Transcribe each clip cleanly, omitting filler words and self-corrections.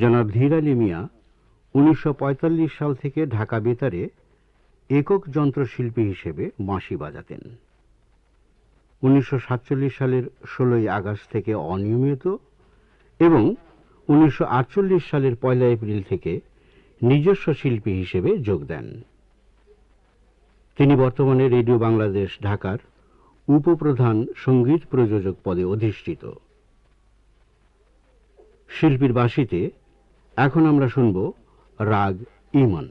জনাব ধীর আলী মিয়া 1945 সাল থেকে ঢাকা বেতারে একক যন্ত্রশিল্পী হিসেবে বাঁশি বাজাতেন। 1947 সালের 16ই আগস্ট থেকে অনিয়মিত এবং 1948 সালের 1 এপ্রিল থেকে নিজস্ব শিল্পী হিসেবে যোগ দেন। তিনি বর্তমানে রেডিও বাংলাদেশ ঢাকার উপপ্রধান সঙ্গীত প্রযোজক পদে অধিষ্ঠিত। শিল্পীর বাঁশিতে এখন আমরা শুনব রাগ ইমন।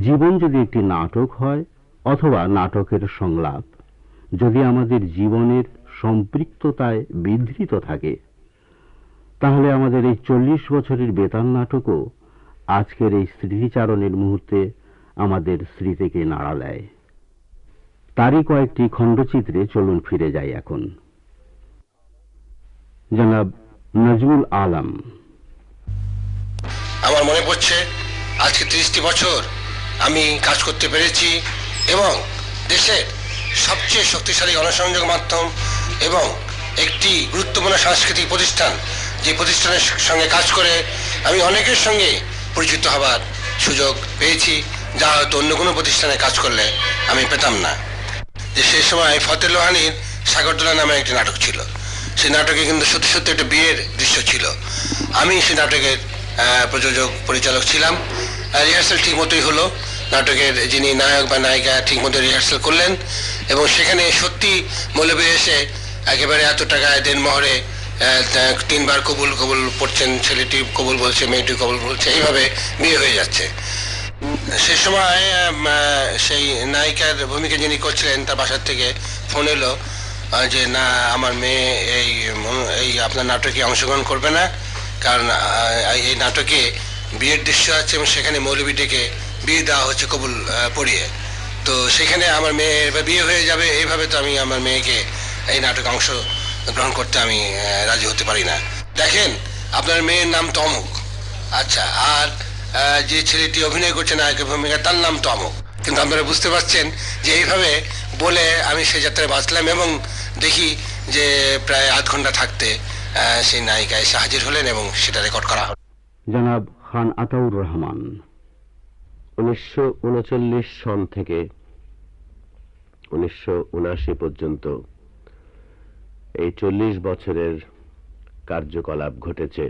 জীবন যদি একটি নাটক হয় অথবা নাটকের সংলাপ যদি আমাদের জীবনের সম্পৃক্ততায় বিধৃত থাকে, তাহলে আমাদের এই 40 বছরের বেতার নাটকও আজকের এই স্মৃতিচারণের মুহূর্তে আমাদের স্মৃতিকে নাড়া দেয়। তারই কয়েকটি খণ্ডচিত্রে চলুন ফিরে যাই এখন। জনাব নজরুল আলম। আমার মনে পড়ছে আজকে 30টি বছর আমি কাজ করতে পেরেছি এবং দেশের সবচেয়ে শক্তিশালী গণসংযোগ মাধ্যম এবং একটি গুরুত্বপূর্ণ সাংস্কৃতিক প্রতিষ্ঠান, যে প্রতিষ্ঠানের সঙ্গে কাজ করে আমি অনেকের সঙ্গে পরিচিত হবার সুযোগ পেয়েছি, যা হয়তো অন্য কোনো প্রতিষ্ঠানে কাজ করলে আমি পেতাম না। যে সে সময় ফতে লোহানির সাগরদোলা নামে একটি নাটক ছিল। সেই নাটকে কিন্তু সত্যি সত্যি একটা বিয়ের দৃশ্য ছিল। আমি সেই নাটকের প্রযোজক পরিচালক ছিলাম। রিহার্সাল ঠিক মতোই হলো, নাটকের যিনি নায়ক বা নায়িকা ঠিক মতো রিহার্সাল করলেন এবং সেখানে সত্যি মৌলবী এসে একেবারে এত টাকায় দেনমোহরে 3বার কবুল কবুল পড়ছেন, ছেলেটি কবুল বলছে, মেয়েটি কবুল বলছে, এইভাবে বিয়ে হয়ে যাচ্ছে। সে সময় সেই নায়িকার ভূমিকা যিনি করছিলেন তার বাসার থেকে ফোন এলো যে না, আমার মেয়ে এই আপনার নাটকে অংশগ্রহণ করবে না, কারণ এই নাটকে বিয়ের দৃশ্য আছে এবং সেখানে মৌলবী ডেকে বিয়ে দেওয়া হচ্ছে কবুল পড়িয়ে। তো সেখানে আমার মেয়ের বিয়ে হয়ে যাবে, এইভাবে তো আমি আমার মেয়েকে এই নাটকে অংশ গ্রহণ করতে আমি রাজি হতে পারি না। দেখেন, আপনার মেয়ের নাম তো অমুক, আচ্ছা, আর যে ছেলেটি অভিনয় করছে নায়কের ভূমিকা তার নাম তো অমুক, কিন্তু আপনারা বুঝতে পারছেন যে এইভাবে বলে আমি সেই যাত্রায় বাঁচলাম এবং দেখি যে প্রায় আধ ঘন্টা থাকতে সেই নায়িকা এসে হাজির হলেন এবং সেটা রেকর্ড করা হলো। জনাব খান আতাউর রহমান 1939 সন থেকে 1979 পর্যন্ত এই 40 বছরের কার্যকলাপ ঘটেছে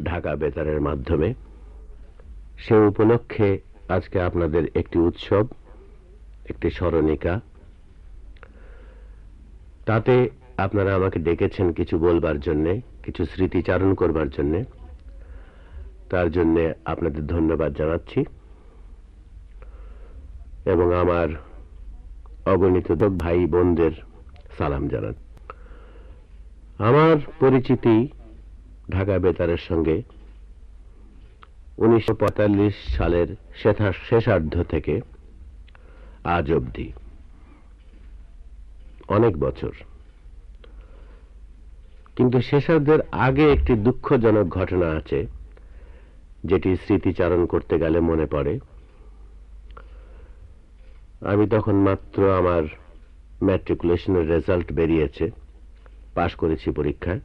ঢাকা বেতারের মাধ্যমে। সে উপলক্ষে আজকে আপনাদের একটি উৎসব, একটি স্মরণিকা। তাতে আপনারা আমাকে ডেকেছেন কিছু বলবার জন্যে, কিছু স্মৃতিচারণ করবার জন্যে। তার জন্যে আপনাদের ধন্যবাদ জানাচ্ছি এবং আমার অগণিত ভাই বোনদের সালাম জানান। আমার পরিচিতি ঢাকা বেতারের সঙ্গে 1945 সালের শেষার্ধ থেকে আজ অবধি অনেক বছর। কিন্তু শেষার্ধের আগে একটি দুঃখজনক ঘটনা আছে যেটি স্মৃতিচারণ করতে গেলে মনে পড়ে। আমি তখন মাত্র আমার ম্যাট্রিকুলেশনের রেজাল্ট বেরিয়েছে, পাশ করেছি পরীক্ষায়।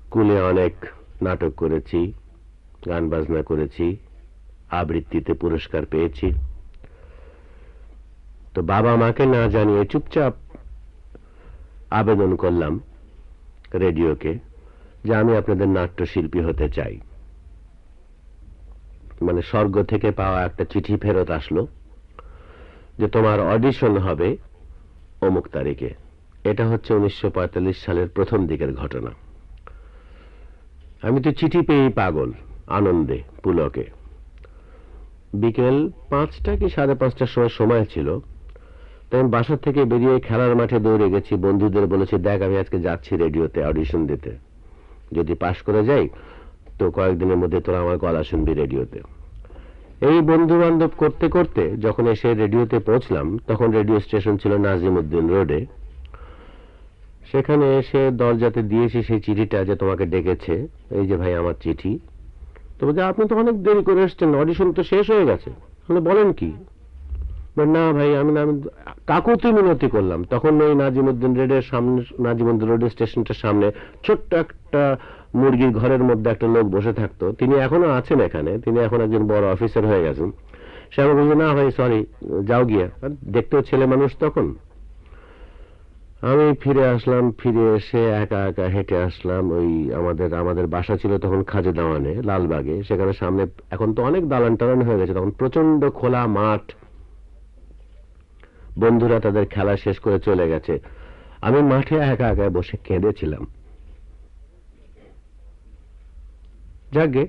স্কুলে অনেক নাটক করেছি, গান বাজনা করেছি, আবৃত্তিতে পুরস্কার পেয়েছি। তো বাবা মাকে না জানিয়ে চুপচাপ আবেদন করলাম রেডিওকে যে আমি আপনাদের নাট্যশিল্পী হতে চাই। মানে স্বর্গ থেকে পাওয়া একটা চিঠি ফেরত আসলো যে তোমার অডিশন হবে অমুক তারিখে। এটা হচ্ছে 1945 সালের প্রথম দিকের ঘটনা। আমি তো চিঠি পেয়েই পাগল, আনন্দে পুলকে। বিকেল 5টা কি 5:30 সময় ছিল। তাই আমি বাসা থেকে বেরিয়ে খেলার মাঠে দৌড়ে গেছি। বন্ধুদের বলেছি, দেখ আমি আজকে যাচ্ছি রেডিওতে অডিশন দিতে, যদি পাশ করে যাই তো কয়েকদিনের মধ্যে তোরা আমার গলা শুনবি রেডিওতে। এই বন্ধু বান্ধব করতে করতে যখন এসে রেডিওতে পৌঁছলাম, তখন রেডিও স্টেশন ছিল নাজিমউদ্দিন রোডে। সেখানে এসে দরজাতে দিয়েছি সেই চিঠিটা যে তোমাকে ডেকেছে, এই যে ভাই আমার চিঠি। তো বলছে, আপনি তো অনেক দেরি করে এসছেন, অডিশন তো শেষ হয়ে গেছে। বলেন কি? না ভাই, আমি কাকুতি মিনতি করলাম। তখন ওই নাজিমউদ্দিন রোডের সামনে, নাজিমউদ্দিন রোডের স্টেশনটার সামনে ছোট্ট একটা মুরগির ঘরের মধ্যে একটা লোক বসে থাকতো। তিনি এখনো আছেন এখানে, তিনি এখন একজন বড় অফিসার হয়ে গেছেন। সে আমাকে বলছে, না ভাই সরি, যাও গিয়া। দেখতেও ছেলে মানুষ তখন। আমি ফিরে আসলাম, ফিরে এসে একা একা হেঁটে আসলাম। ওই আমাদের বাসা ছিল তখন খাজেদাওয়ানে, লালবাগে। সেখানে সামনে এখন তো অনেক দালান টালান হয়ে গেছে, তখন প্রচন্ড খোলা মাঠ। বন্ধুরা তাদের খেলা শেষ করে চলে গেছে। আমি মাঠে একা একা বসে কেঁদেছিলাম। যাকে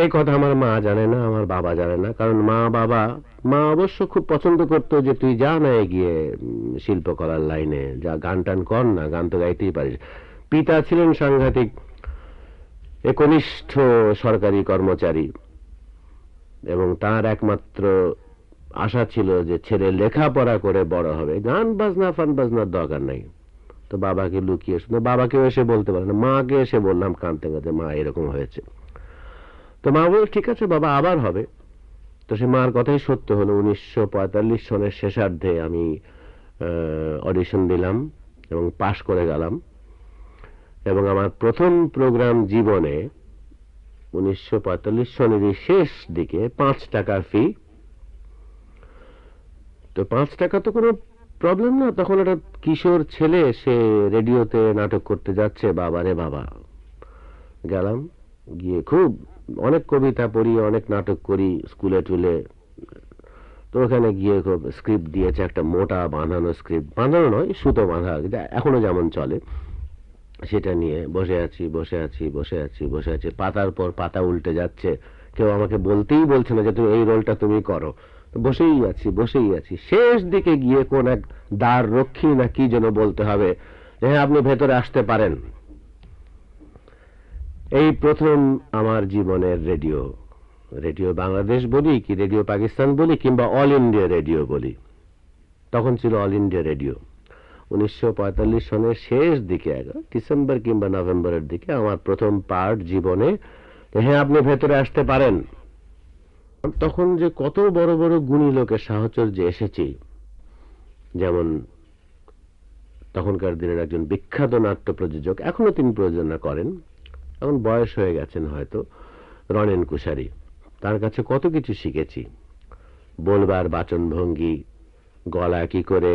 এই কথা আমার মা জানে না, আমার বাবা জানে না। কারণ মা অবশ্য খুব পছন্দ করতো যে তুই যা না এগিয়ে শিল্পকলার লাইনে, যা গান টান কর না, গান তো গাইতেই পারিস। পিতা ছিলেন সাংঘাতিক একনিষ্ঠ সরকারি কর্মচারী এবং তার একমাত্র আশা ছিল যে ছেলে লেখাপড়া করে বড় হবে, গান বাজনা ফান বাজনার দরকার নাই। তো বাবাকে লুকিয়ে শুনে, বাবাকেও এসে বলতে পারে না, মাকে এসে বললাম কাঁদতে কাঁদতে, মা এরকম হয়েছে। তো মা বলল, ঠিক আছে বাবা, আবার হবে। তো সে মার কথাই সত্য হলো। 1945 সনের শেষার্ধে আমি অডিশন দিলাম এবং পাশ করে গেলাম। এবং আমার প্রথম প্রোগ্রাম জীবনে 1945 সনেরই শেষ দিকে 5 টাকা ফি। তো 5 টাকা তো কোনো প্রবলেম না, তখন একটা কিশোর ছেলে সে রেডিওতে নাটক করতে যাচ্ছে, বাবা রে বাবা। গেলাম, গিয়ে খুব অনেক কবিতা পড়ি, অনেক নাটক করি স্কুলে টুলে। তো ওখানে গিয়ে খুব স্ক্রিপ্ট দিয়েছে, একটা মোটা বাঁধানো স্ক্রিপ্ট, বাঁধানো নয়, সুতো বাঁধা, এখনো যেমন চলে। সেটা নিয়ে বসে আছি বসে আছি বসে আছি বসে আছি, পাতার পর পাতা উল্টে যাচ্ছে, কেউ আমাকে বলতেই বলছে না যে তুমি এই রোলটা তুমি করো। বসেই আছি বসেই আছি, শেষ দিকে গিয়ে কোন এক দ্বার রক্ষী না কি যেন বলতে হবে যে হ্যাঁ আপনি ভেতরে আসতে পারেন। এই প্রথম আমার জীবনের রেডিও, রেডিও বাংলাদেশ বলি কি রেডিও পাকিস্তান বলি কিংবা অল ইন্ডিয়া রেডিও বলি, তখন ছিল অল ইন্ডিয়া রেডিও। 1945 সনের শেষ দিকে, ডিসেম্বর কিংবা নভেম্বরের দিকে আমার প্রথম পার্ট জীবনে, হ্যাঁ আপনি ভেতরে আসতে পারেন। তখন যে কত বড় বড় গুণী লোকের সাহচর্যে এসেছি, যেমন তখনকার দিনের একজন বিখ্যাত নাট্য প্রযোজক, এখনো তিনি প্রযোজনা করেন, এখন বয়স হয়ে গেছেন হয়তো, রনেন কুশারি। তার কাছে কত কিছু শিখেছি, বলবার বাচনভঙ্গি, গলা কি করে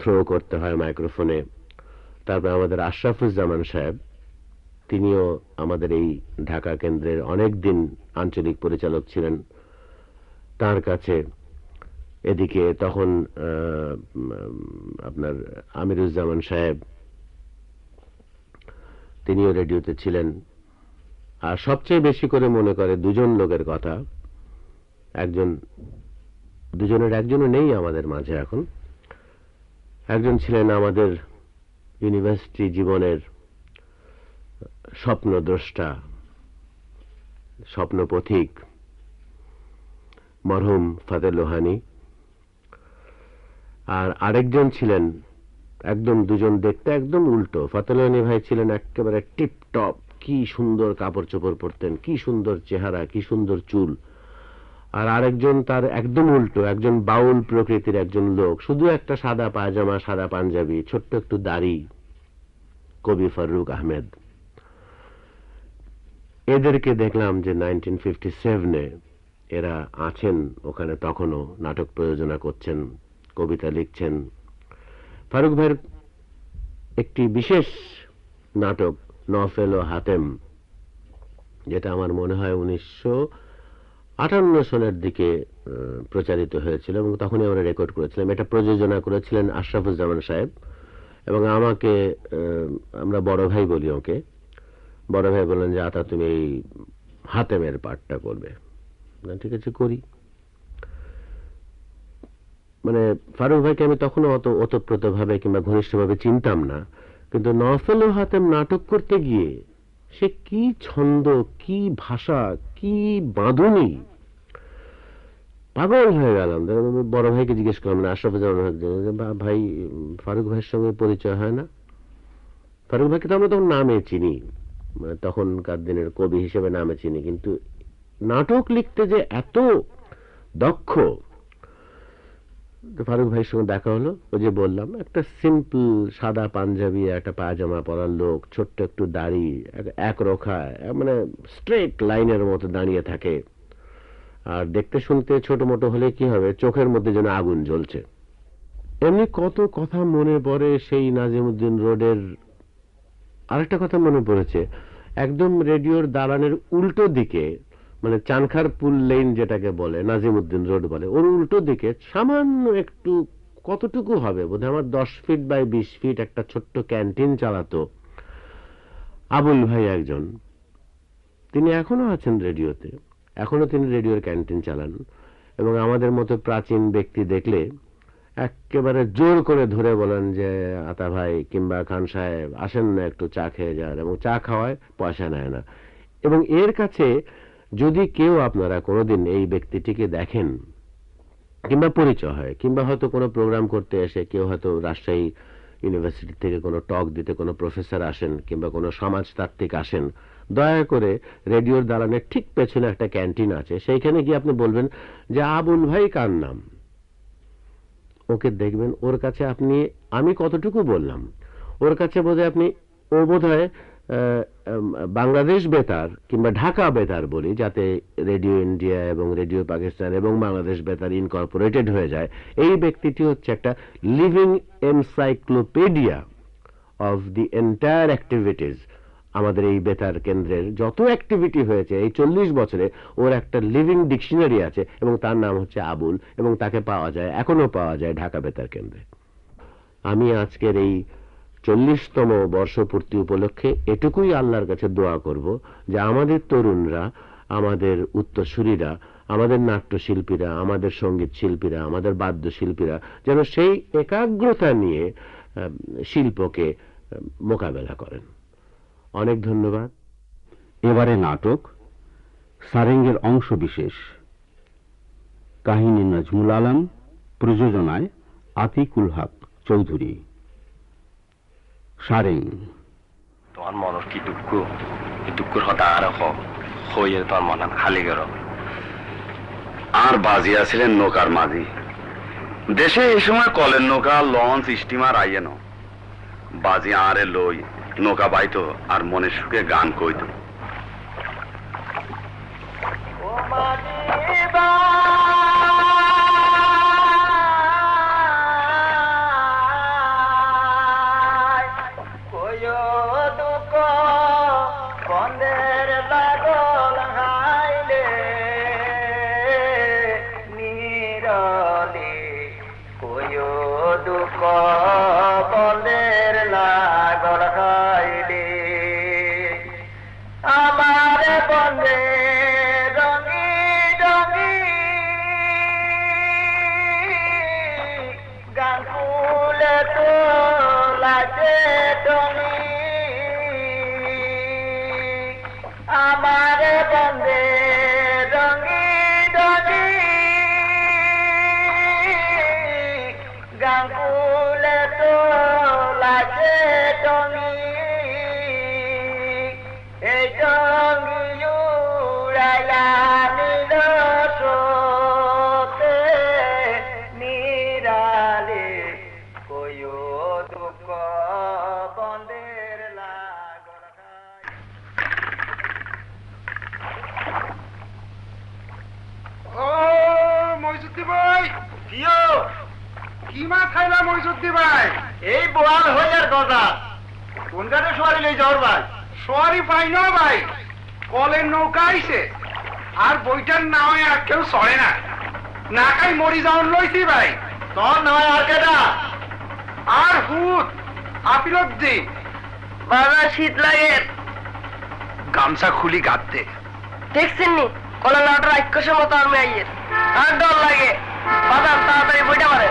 থ্রো করতে হয় মাইক্রোফোনে। তারপর আমাদের আশরাফুজ্জামান সাহেব, তিনিও আমাদের এই ঢাকা কেন্দ্রের অনেক দিন আঞ্চলিক পরিচালক ছিলেন, তার কাছে। এদিকে তখন আপনার আমিরুজ্জামান সাহেব, তিনিও রেডিওতে ছিলেন। আর সবচেয়ে বেশি করে মনে করে দুজন লোকের কথা, দুজনের একজনও নেই আমাদের মাঝে এখন। একজন ছিলেন আমাদের ইউনিভার্সিটি জীবনের স্বপ্নদ্রষ্টা, স্বপ্নপথিক, মরহুম ফাদের লোহানী। আর আরেকজন ছিলেন একদম, দুজন দেখতে একদম উল্টো। ফাতে লোহানী ভাই ছিলেন একেবারে টিপ টপ, কি সুন্দর কাপড় চোপড় পরতেন, কি সুন্দর চেহারা, কি সুন্দর চুল। আর আরেকজন তার একদম উল্টো, একজন বাউল প্রকৃতির একজন লোক, শুধু একটা সাদা পায়জামা, সাদা পাঞ্জাবি, ছোট্ট একটু দাড়ি, কবি ফারুক আহমেদ। এদেরকে দেখলাম যে 1957-এ এরা আছেন ওখানে, তখনও নাটক প্রযোজনা করছেন, কবিতা লিখছেন। ফারুক ভাইয়ের একটি বিশেষ নাটক নফেল ও হাতেম, যেটা আমার মনে হয় 1958 সনের দিকে প্রচারিত হয়েছিল, এবং তখনই আমরা রেকর্ড করেছিলাম। এটা প্রযোজনা করেছিলেন আশরাফুজ্জামান সাহেব, এবং আমাকে, আমরা বড় ভাই বলি ওকে, বড় ভাই বললেন যে আতা তুমি এই হাতেমের পার্টটা করবে। ঠিক আছে, করি। মানে ফারুক ভাইকে আমি তখনও অত ওতপ্রোতভাবে কিংবা ঘনিষ্ঠভাবে চিনতাম না, কিন্তু নফেল ও হাতেম নাটক করতে গিয়ে সে কি ছন্দ, কি ভাষা, কি বাঁধুনি, পাগল হয়ে গেলাম। বড় ভাইকে জিজ্ঞেস করলাম, আশরাফুজ্জামান ভাই, ফারুক ভাইয়ের সঙ্গে পরিচয় হয় না? ফারুক ভাইকে তো আমরা তখন নামে চিনি, মানে তখনকার দিনের কবি হিসেবে নামে চিনি, কিন্তু নাটক লিখতে যে এত দক্ষ। ফারুক ভাইয়ের সঙ্গে দেখা হলো, ওই যে বললাম, একটা সিম্পল সাদা পাঞ্জাবি, একটা পায়জামা পরার লোক, ছোট্ট একটু দাড়ি, এক রোখা, মানে স্ট্রেট লাইনের মতো দাঁড়িয়ে থাকে। আর দেখতে শুনতে ছোট মোটো হলে কি হবে, চোখের মধ্যে যেন আগুন জ্বলছে। এমনি কত কথা মনে পড়ে সেই নাজিমউদ্দিন রোডের। আরেকটা কথা মনে পড়েছে, একদম রেডিওর দালানের উল্টো দিকে, মানে চানখারপুল লেন যেটাকে বলে, নাজিমউদ্দিন রোড বলে, ওর উল্টো দিকে সামান্য একটু, কতটুকু হবে বোধহয় আমার 10 ফিট বাই 20 ফিট একটা ছোট্ট ক্যান্টিন চালাতো আবুল ভাই একজন। তিনি এখনো আছেন রেডিওতে, এখনো তিনি রেডিওর ক্যান্টিন চালান, এবং আমাদের মতো প্রাচীন ব্যক্তি দেখলে একেবারে জোর করে ধরে বলেন যে আতা ভাই কিংবা খান সাহেব আসেন না, একটু চা খেয়ে যান, এবং চা খাওয়ায়, পয়সা নেয় না। এবং এর কাছে যদি কেউ, আপনারা কোনোদিন এই ব্যক্তিটিকে দেখেন কিংবা পরিচয় হয়, কিংবা হয়তো কোনো প্রোগ্রাম করতে এসে কেউ হয়তো রাজশাহী ইউনিভার্সিটি থেকে কোনো টক দিতে কোনো প্রফেসর আসেন কিংবা কোনো সমাজতাত্ত্বিক আসেন, দয়া করে রেডিওর দালানের ঠিক পেছনে একটা ক্যান্টিন আছে, সেইখানে গিয়ে আপনি বলবেন যে আবুল ভাই কার নাম। ওকে দেখবেন, ওর কাছে আপনি, আমি কতটুকু বললাম, ওর কাছে বোধহয় আপনি, ও বোধহয় বাংলাদেশ বেতার কিংবা ঢাকা বেতার বলি, যাতে রেডিও ইন্ডিয়া এবং রেডিও পাকিস্তান এবং বাংলাদেশ বেতার ইনকর্পোরেটেড হয়ে যায়। এই ব্যক্তিটি হচ্ছে একটা living encyclopedia of the entire activities. আমাদের এই বেতার কেন্দ্রের যত অ্যাক্টিভিটি হয়েছে এই 40 বছরে, ওর একটা লিভিং ডিকশনারি আছে এবং তার নাম হচ্ছে আবুল, এবং তাকে পাওয়া যায়, এখনো পাওয়া যায় ঢাকা বেতার কেন্দ্রে। আমি আজকের এই 40তম বর্ষপূর্তি উপলক্ষে এটুকুই আল্লাহর কাছে দোয়া করব যে আমাদের তরুণরা, আমাদের উত্তরসূরিরা, আমাদের নাট্যশিল্পীরা, আমাদের সঙ্গীত শিল্পীরা, আমাদের বাদ্যশিল্পীরা যেন সেই একাগ্রতা নিয়ে শিল্পকে মোকাবেলা করেন। অনেক ধন্যবাদ। এবারে নাটক সারেঙ্গের অংশ বিশেষ। কাহিনী নজমুল আলম, প্রযোজনায় আতিকুল হক চৌধুরী। সারেং। তোমার মনের কি দুঃখ, এই দুঃখের হতা আর হয়ে তোমার মন খালি গেল। আর বাজিয়া ছিলেন নৌকার মাঝি। দেশে এই সময় কলের নৌকা, লঞ্চ, স্টিমার আইয়েন। বাজি আরে লই নৌকা বাইত আর মনের সুখে গান কইত। এই বোয়াল হইয়ার কথা কোন গানে সোয়ারি লই যাওয়ার ভাই? সোয়ারি পাই না ভাই, কলের নৌকা আইছে আর বইটার নামে আর কেউ সরে না, না খাই মরি যাওয়ার লইছি ভাই। তোর নয় আর কেটা? আর হুত আপিলব্দি বাবা শীত লাগে, গামছা খুলি গাঁতে দেখছেন নি কলা লাউটা রাক্ষসের মতো আমি আইয়ের আর ডর লাগে। বাদাম তাড়াতাড়ি বইটা মারে,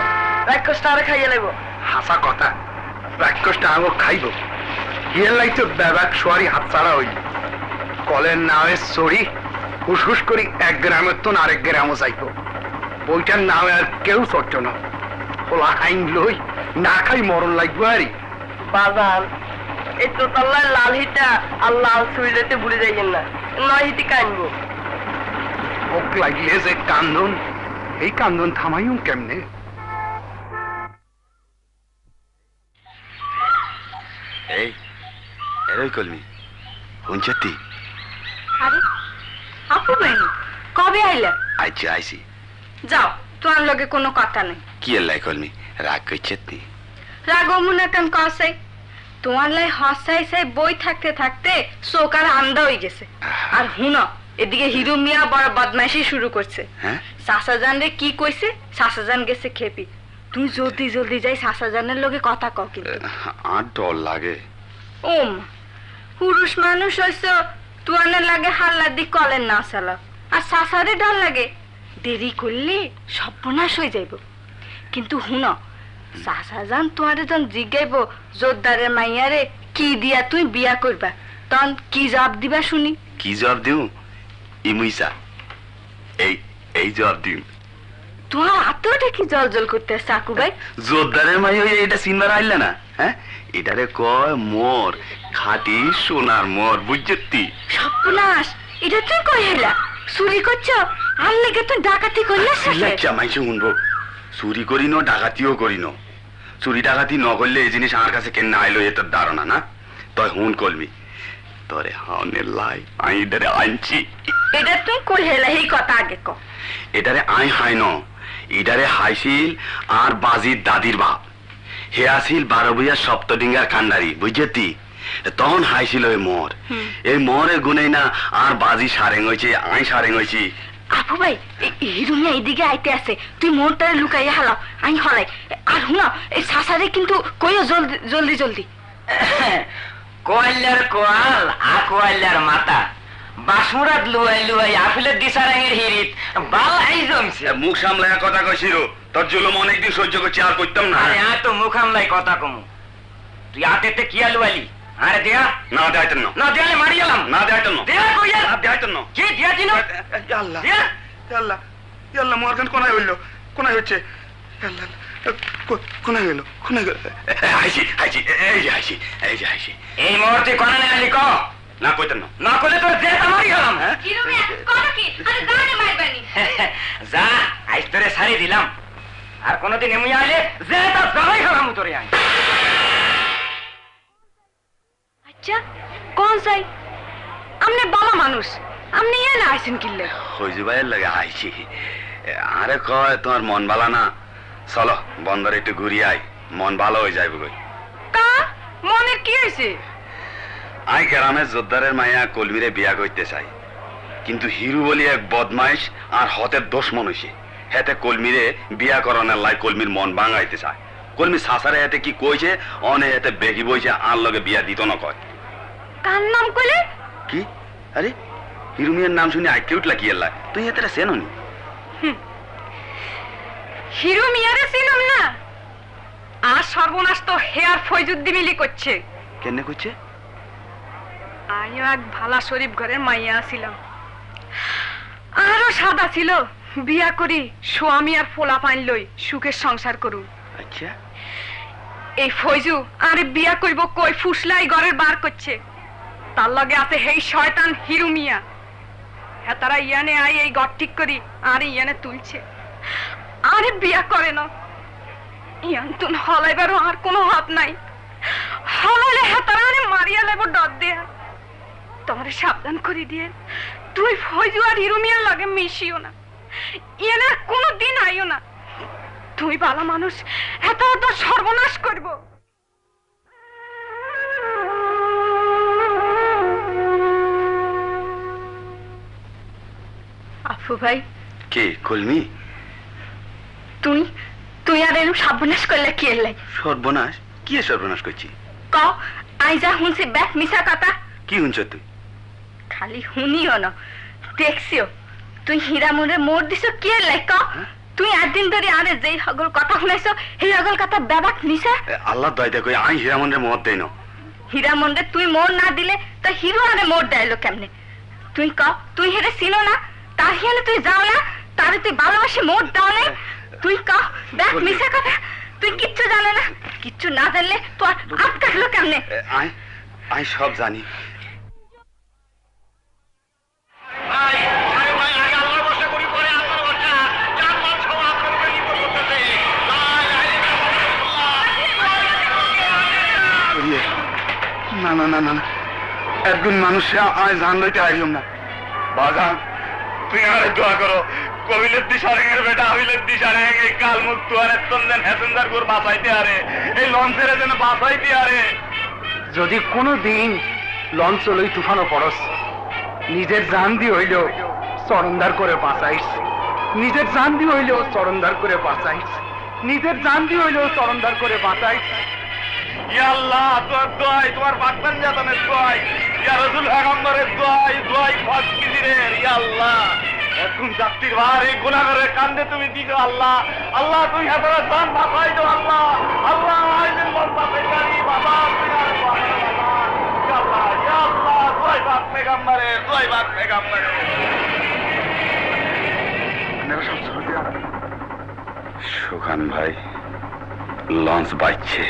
রাক্ষসটা আরে খাইয়ে লাগব। হাসা কথা, রাক্ষসটা আঙুর খাইব হিয়ার লাইতো ব্যাবাক সোয়ারি হাত ছাড়া হইল। কলের নামে চড়ি হুস করি 1 গ্রামের তো আরেক গ্রামও চাইব। বইটার নামে আর কেউ চড়ছ না, খোলা আইন লই না খাই মরণ লাগবো আরই। বাদাম এই তোতাল্লার লাল হিটা আর লাল সুইলেতে ভুলে যাইয়েন না, নয় হিটি কানবো। ওক লাগলে যে কান্দন, এই কান্দন থামাইম কেমনে? এই এরই কলমি হুঞ্চতি। আরে আপু বেনি কবে আইলা? আইছি আইছি। যাও, তোমার লগে কোনো কথা নাই। কি এলাই কলমি রাগ কইছেতি? রাগমুনা কেন কসাই? তোমার লাই হসাই সাই বই থাকতে থাকতে চোকার আন্দা হয়ে গেছে। আর হুনো এদিকে হিরু মিয়া বড় বদমাইশি শুরু করছে। শাসাজান রে কি কইছে? শাসাজান গেছে খেপি। তুমি জলদি জলদি যাই শাসাজানের লগে কথা কও। কিন্তু আর ডর লাগে। ওম পুরুষ মানুষ হইছ, তুয়ানের লাগে হাল্লা দি কলেন না চালা, আর শাসারে ডর লাগে। দেরি করলে সর্বনাশ হয়ে যাইব। কিন্তু হুনো শাসাজান তোমারে যখন জিজ্ঞাইব জোরদারের মাইয়ারে কি দিয়া তুই বিয়া করবা, তখন কি জবাব দিবা শুনি? কি জবাব দিও? ইমুইসা এই এই জবাব দিও। তোমার হাতটা কি জল জল করতে চাকু ভাই? জোরদারের মাই হয়ে এটা সিনবার আইলে না? হ্যাঁ, এটারে কয় মোর খাঁটি সোনার মোর, বুঝছি? সর্বনাশ, এটা তুই কই হেলা? চুরি করছো? আর লেগে তুই ডাকাতি করলে? মাইছে শুনবো, চুরি করিনো ডাকাতিও করিনো। চুরি ডাকাতি ন করলে এই জিনিস আমার কাছে কেন আইলো এ তোর ধারণা না? তই হুন কলমি, তোরে হাওনের লাই আই এটারে আনছি। এটা তুই কই হেলা এই কথা আগে ক। এটারে আই হাই ন, এটারে হাইছিল আর বাজির দাদির বাপ। হে আসিল 12 বইয়া সপ্তডিঙ্গার কান্ডারি, বুঝেতি? তখন হাইছিল ওই মোর। এই মোরের গুণেই না আর বাজি সারেং হয়েছে, আই সারেং হয়েছি। আপু ভাই হিরুমিয়া এইদিকে আইতে আছে, তুই মোরটারে লুকাইয়া হালাও, আমি হলাই। আর হুনা এই সাসারে কিন্তু কইও জলদি জলদি জলদি। কোয়াল্লার কোয়াল আ কোয়াল্লার মাথা বাসমুরাত লুয়াই লুয়াই আফিলের দিশারাঙের হিরিত বালাই জমছে। মুখ সামলাইয়া কথা কইছিল, তোর জুলুম অনেকদিন সহ্য করছি, আর করতাম না। আরে আ তো মুখ আমলাই কথা কমু, তুই আতেতে কি লুয়ালি? আরে দেয়া না দেয়াইতেন না, না দেয়ালে মারি গেলাম, না দেয়াইতেন না, দেয়া কইয়া না দেয়াইতেন না। কি দিয়া দিন? আল্লাহ আল্লাহ আল্লাহ, মোরখান কোনায় হইল, কোনায় হচ্ছে? আল্লাহ কোনায় গেল, কোনায় গেল? হাইছি হাইছি, এই যে হাইছি, এই যে হাইছি। এই মুহূর্তে কোনা নেই আলি ক না কইতেন না, না করলে তোর দেয়া মারি গেলাম। হিরুমিয়া কত কি আরে গানে মারবানি। যা আইস তোরে সারি দিলাম, আর কোনদিন এমনি আইলে যে তা জামাই গেলাম তোরে আই। আচ্ছা কোন চাই? আমনে বাবা মানুষ, আমনে ইয়ে না আইছেন কিল্লে? হইজু ভাইয়ের লাগে আইছি। আরে কয় তোমার মন ভালো না, চলো বন্দরে একটু ঘুরিয়ে আই, মন ভালো হয়ে যাইব কই। কা মনে কি হইছে? আই গ্রামের জোরদারের মাইয়া কলমিরে বিয়া করতে চাই, কিন্তু হিরু বলি এক বদমাইশ আর হতের দোষ মনুষী, হেতে কলমিরে বিয়া করানোর লাই কলমির মন ভাঙাইতে চায়। কলমি সাসারে হেতে কি কইছে, অনে হেতে বেগি বইছে আর লগে বিয়া দিত না কয়। কার নাম কইলে? কি? আরে হিরু মিয়ার নাম শুনে আইকে উঠলা কি এল্লা, তুই হেতে চেননি? হিরুমিয়ারে চিনম না? আর সর্বনাশ তো হেয়ার ফয়জুদ্দি মিলি করছে। কেনে কইছে? আমিও এক ভালা শরীফ ঘরের মাইয়া ছিলাম, আরো সাদা ছিল, বিয়া করি স্বামী আর ফোলা পাইন লই সুখের সংসার করু। আচ্ছা এই ফয়জু আরে বিয়া কইব কই ফুসলাই ঘরের বার করছে, তার লগে আছে হেই শয়তান হিরুমিয়া। হ্যাঁ তারা ইয়ানে আই এই ঘর ঠিক করি আর ইয়ানে তুলছে, আরে বিয়া করে না। ইয়ান তুন হলাইবারও আর কোনো হাত নাই, হলাইলে হ্যাঁ তারা আরে মারিয়া লেব ডর দেয়া। তোমারে সাবধান করে দিয়ে তুই ফয়জু আর হিরুমিয়ার লগে মিশিও না, ইয়ানে আর কোনো দিন আইও না। তুই ভালো মানুষ, এত তো সর্বনাশ করব। আফু ভাই কে কলমি? তুই তুই আর এরকম সর্বনাশ করলে কি এলাই? সর্বনাশ? কি সর্বনাশ করছি? ক আই যা শুনছি ব্যাক মিশা কথা। কি শুনছ তুই? খালি শুনিও না দেখছিও, তুই হীরামনে মোর দিছ কি এলাই? ক তুই একদিন ধরে আরে যেই হগল কথা শুনাইছ সেই হগল কথা ব্যাবাক মিশা। আল্লাহ দয় দেখো আই হীরামনরে মত দেই না। হীরামনে তুই মোর না দিলে তা হিরো আরে মোর দেয়লো কেমনে? তুই ক তুই হেরে চিনো না, তাহিয়ালে তুই যাও না, তারে তুই ভালোবাসে মোর দাও নাই? তুই ক দেখ মিশা কথা, তুই কিচ্ছু জানে না, কিচ্ছু না জানলে তোর হাত কাটলো কেমনে? আই আই সব জানি। না না না না, একজন মানুষে আয় জান লইতে আইলাম না। বাজান তুই আরে দোয়া করো, কবিলের দিশারের বেটা আবিলের দিশারে এই কাল মুক্ত আর তন্দেন হ্যাসেন্দার করে বাঁচাইতে আরে, এই লঞ্চের যেন বাঁচাইতে আরে। যদি কোনো দিন লঞ্চ লই তুফানো পড়স, নিজের জান দিয়ে হইলেও চরণদার করে বাঁচাইস, নিজের জান দিয়ে হইলেও চরণদার করে বাঁচাইস, নিজের জান দিয়ে হইলেও চরণদার করে বাঁচাইস। ইয়া আল্লাহ তোর দোয়াই, তোমার বাগদান জাতানের দোয়াই, ইয়া রাসূল পেগম্বরের দোয়াই, দোয়াই ফাকিরের। ইয়া আল্লাহ এখন যাত্রীর ভার এই গুনাহগারের কান্দে তুমি দিও আল্লাহ। আল্লাহ তুমি হাজার জান বাঁচাই দাও আল্লাহ। আল্লাহ আইদিন মন বাঁচাই পারি বাবা, তুমি আর বাঁচাই বাবা। ইয়া আল্লাহ ইয়া আল্লাহ দোয়াই বাগ পেগম্বরের, দোয়াই বাগ পেগম্বরের। আপনারা সব ছোট দিয়া সুখান ভাই লঞ্চ বাইছে,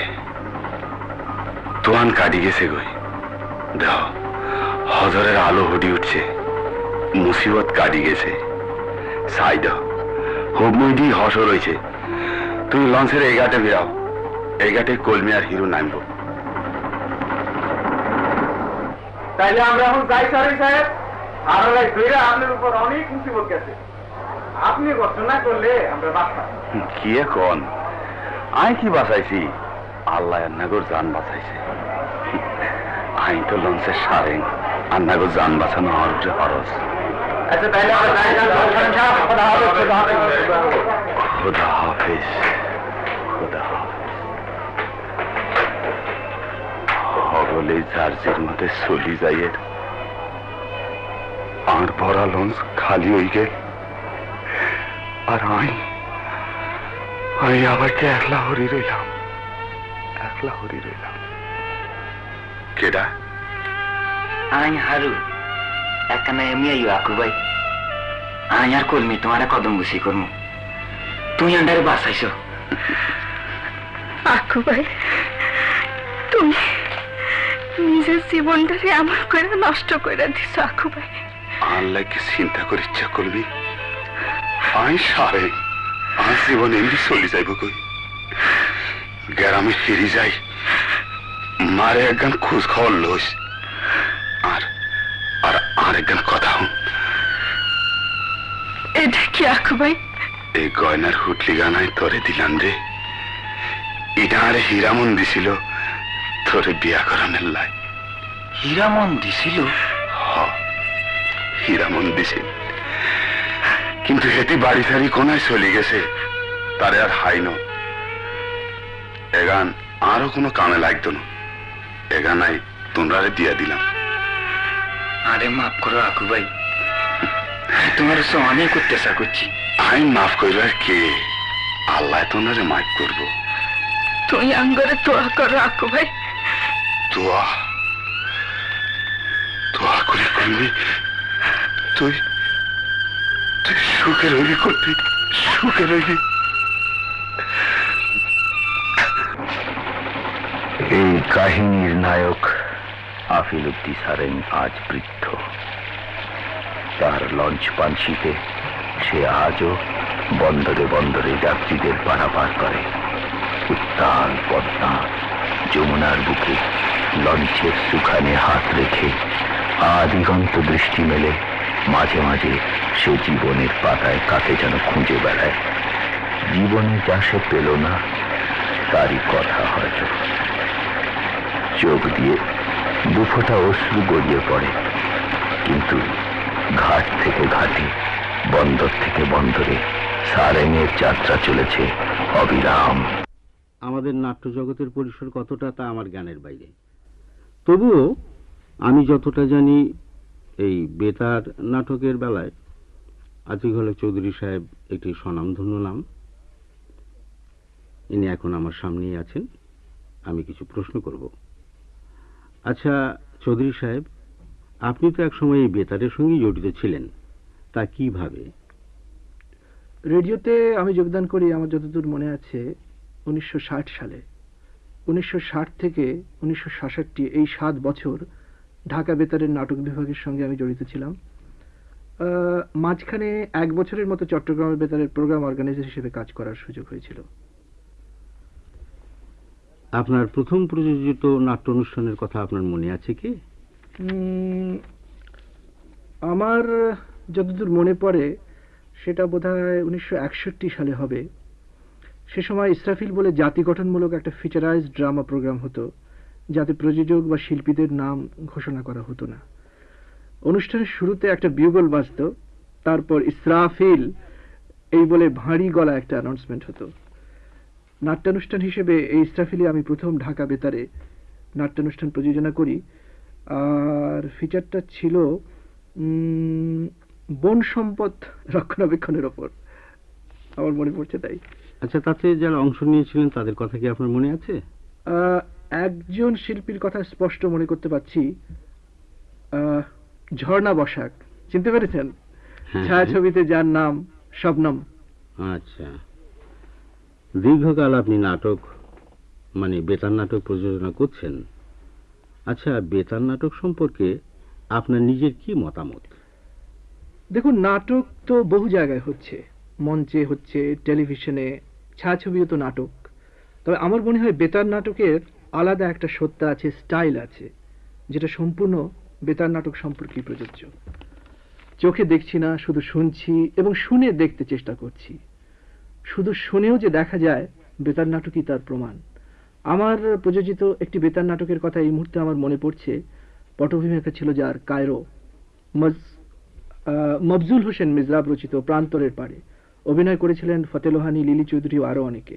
তোয়ান কাটি গেছে গই, দেখ হজরের আলো হটি উঠছে, মুসিবত কাটি গেছে। সাই দেখ হুবমুইডি হস রয়েছে। তুমি লঞ্চের এই ঘাটে বেরাও, এই ঘাটে কলমি আর হিরো নামব। তাইলে আমরা এখন যাই সারি সাহেব, আর ধরে আপনার উপর অনেক মুসিবত গেছে, আপনি কষ্ট না করলে আমরা বাঁচতাম। কি এখন আই কি বাঁচাইছি, আল্লাহ আন্নাগর জান বাঁচাইছে। আই তো লঞ্চের সারেং, আন্নাগর জান বাঁচানো আমার উপরে খরচ। আচ্ছা তাইলে আমরা যাই, খোদা হাফেজ। খোদা হাফেজ, খোদা হাফেজ। হগলে চার্জের মধ্যে চলি যাইয়ের, আর ভরা লঞ্চ খালি হয়ে গে, আর আই আবার কে একলা হরি রইলাম, একলা হরি রইলাম। কেডা? আই হারু একখানা এমনি আইও আকু ভাই, আই আর কলমি তোমার কদম বুঝি করমু, তুই আন্ডারে বাঁচাইছ। আকু ভাই, তুমি নিজের জীবনটারে আমার করে নষ্ট করে দিছ আকু ভাই। আল্লাহকে চিন্তা করে ইচ্ছা করবি, আই সারে আমার জীবন এমনি চলে যাইব কই, গ্রামে ফিরে যাই, মারে একগান খোঁজ খবর লোস, আর আর আর একগান কথা হন। এটা কি আকু ভাই? এই গয়নার হুটলি গানায় তোরে দিলাম রে, এটা আরে হীরামন দিছিল তোরে বিয়া করানোর লাই। হীরামন দিছিল? হ, হীরামন দিছিল, কিন্তু হেতি বাড়ি সারি কোনায় চলে গেছে, তারে আর হাইন। এগান আরো কোনো কামে লাগতো না, এগানাই তোমরারে দিয়া দিলাম। আরে মাফ করো আকু ভাই, তোমার অনেক অত্যাচার করছি। আমি মাফ করবার কে, আল্লাহ তোমরারে মাফ করবো। তুই আঙ্গরে তোয়া করো আকু ভাই। তোয়া তোয়া করে করবি তুই, তুই সুখে রইবি করবি, সুখে রইবি। এই কাহিনীর নায়ক আফিল উদ্দিন সারেং আজ বৃদ্ধ। তার লঞ্চ পানসিতে সে আজও বন্দরে বন্দরে যাত্রীদের পারাপার করে। উত্তাল পদ্মা যমুনার বুকে লঞ্চের সুখানে হাত রেখে আদিগন্ত দৃষ্টি মেলে মাঝে মাঝে সে জীবনের পাতায় কাকে যেন খুঁজে বেড়ায়। জীবনে যা সে পেল না তারই কথা হয়তো। চোখ দিয়ে দুফোঁটা অশ্রু গড়িয়ে পড়ে, কিন্তু ঘাট থেকে ঘাটে, বন্দর থেকে বন্দরে সারেংয়ের যাত্রা চলেছে অবিরাম। আমাদের নাট্য জগতের পরিসর কতটা তা আমার জ্ঞানের বাইরে, তবুও আমি যতটা জানি এই বেতার নাটকের বেলায় আতিক হলে চৌধুরী সাহেব একটি স্বনামধন্য নাম। ইনি এখন আমার সামনেই আছেন, আমি কিছু প্রশ্ন করব। আচ্ছা চৌধুরী সাহেব, আপনি তো একসময় এই বেতারের সঙ্গেই জড়িত ছিলেন, তা কিভাবে? রেডিওতে আমি যোগদান করি আমার যতদূর মনে আছে 1960 সালে। 1960 থেকে 1966 এই 7 বছর ঢাকা বেতারের নাটক বিভাগের সঙ্গে আমি জড়িত ছিলাম। মাঝখানে 1 বছরের মতো চট্টগ্রামের বেতারের প্রোগ্রাম অর্গানাইজার হিসেবে কাজ করার সুযোগ হয়েছিল। আপনার প্রথম প্রযোজিত নাট্য অনুষ্ঠানের কথা আপনার মনে আছে কি? আমার যতদূর মনে পড়ে সেটা বোধহয় 1961 সালে হবে। সে সময় ইসরাফিল বলে জাতি গঠনমূলক একটা ফিচারাইজ ড্রামা প্রোগ্রাম হতো, যাতে প্রযোজক বা শিল্পীদের নাম ঘোষণা করা হতো না। অনুষ্ঠানের শুরুতে একটা বিউগল বাজতো, তারপর ইসরাফিল এই বলে ভারী গলা একটা অ্যানাউন্সমেন্ট হতো। নাট্যানুষ্ঠান হিসেবে এই ইসরাফিলে আমি প্রথম ঢাকা বেতারে নাট্যানুষ্ঠান প্রযোজনা করি। আর ফিচারটা ছিল বন সম্পদ রক্ষণাবেক্ষণের ওপর, আমার মনে পড়ছে তাই। আচ্ছা, তাতে যারা অংশ নিয়েছিলেন তাদের কথা কি আপনার মনে আছে? একজন শিল্পীর কথা স্পষ্ট মনে করতে পারছি, ঝর্ণা বসাক, চিনতে পেরেছেন? ছায়াছবিতে যার নাম শবনম। আচ্ছা, দীর্ঘকাল আপনি নাটক মানে বেতার নাটক প্রযোজনা করছেন। আচ্ছা, বেতার নাটক সম্পর্কে আপনার নিজের কি মতামত? দেখুন, নাটক তো বহু জায়গায় হচ্ছে, মঞ্চে হচ্ছে, টেলিভিশনে, ছায়াছবিও তো নাটক। তবে আমার মনে হয় বেতার নাটকের আলাদা একটা সত্তা আছে, স্টাইল আছে, যেটা সম্পূর্ণ বেতার নাটক সম্পর্কে প্রযোজ্য। চোখে দেখছি না, শুধু শুনছি এবং শুনে দেখতে চেষ্টা করছি। শুধু শুনেও যে দেখা যায় বেতার নাটকই তার প্রমাণ। আমার প্রযোজিত একটি বেতার নাটকের কথা এই মুহূর্তে আমার মনে পড়ছে, পটভূমিকা ছিল যার কায়রো। মফজুল হোসেন মিজরাব রচিত প্রান্তরের পাড়ে অভিনয় করেছিলেন ফতে লোহানী, লিলি চৌধুরী ও আরো অনেকে।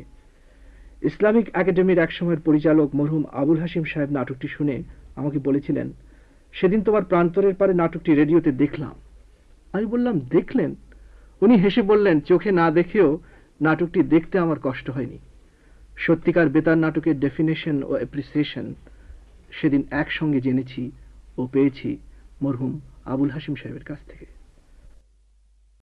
ইসলামিক একাডেমির একসময়ের পরিচালক মরহুম আবুল হাশিম সাহেব নাটকটি শুনে আমাকে বলেছিলেন, সেদিন তোমার প্রান্তরের পাড়ে নাটকটি রেডিওতে দেখলাম। আমি বললাম, দেখলেন? উনি হেসে বললেন, চোখে না দেখেও নাটকটি দেখতে আমার কষ্ট হয়নি। সত্যিকার বেতার নাটকের ডেফিনেশন ও অ্যাপ্রিসিয়েশন সেদিন একসঙ্গে জেনেছি ও পেয়েছি মরহুম আবুল হাশিম সাহেবের কাছ থেকে।